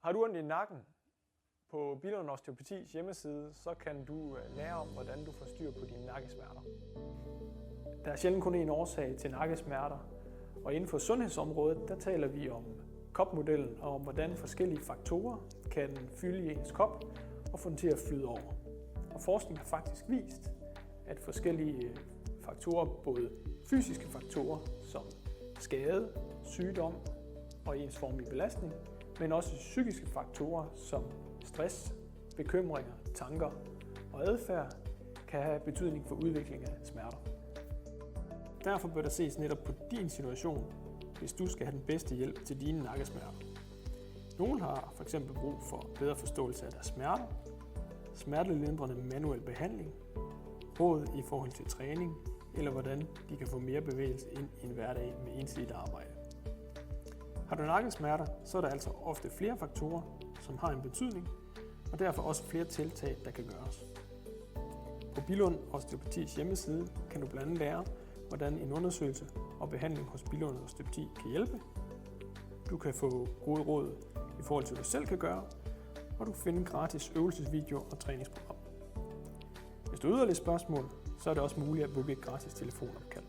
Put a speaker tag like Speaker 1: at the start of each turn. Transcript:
Speaker 1: Har du ondt i nakken? På Billund Osteopatis hjemmeside, så kan du lære om, hvordan du får styr på dine nakkesmerter. Der er sjældent kun én årsag til nakkesmerter, og inden for sundhedsområdet, der taler vi om COP-modellen og om, hvordan forskellige faktorer kan fylde i ens kop og få den til at flyde over. Og forskning har faktisk vist, at forskellige faktorer, både fysiske faktorer som skade, sygdom og ensformig belastning, men også psykiske faktorer som stress, bekymringer, tanker og adfærd kan have betydning for udvikling af smerter. Derfor bør der ses netop på din situation, hvis du skal have den bedste hjælp til dine nakkesmerter. Nogle har f.eks. brug for bedre forståelse af deres smerter, smertelindrende manuel behandling, råd i forhold til træning, eller hvordan de kan få mere bevægelse ind i en hverdag med ensidigt arbejde. Har du nakkesmerter, så er der altså ofte flere faktorer, som har en betydning, og derfor også flere tiltag, der kan gøres. På Billund Osteopatis hjemmeside kan du blandt andet lære, hvordan en undersøgelse og behandling hos Billund Osteopati kan hjælpe. Du kan få gode råd i forhold til, hvad du selv kan gøre, og du kan finde gratis øvelsesvideoer og træningsprogram. Hvis du har yderligere spørgsmål, så er det også muligt at booke et gratis telefonopkald.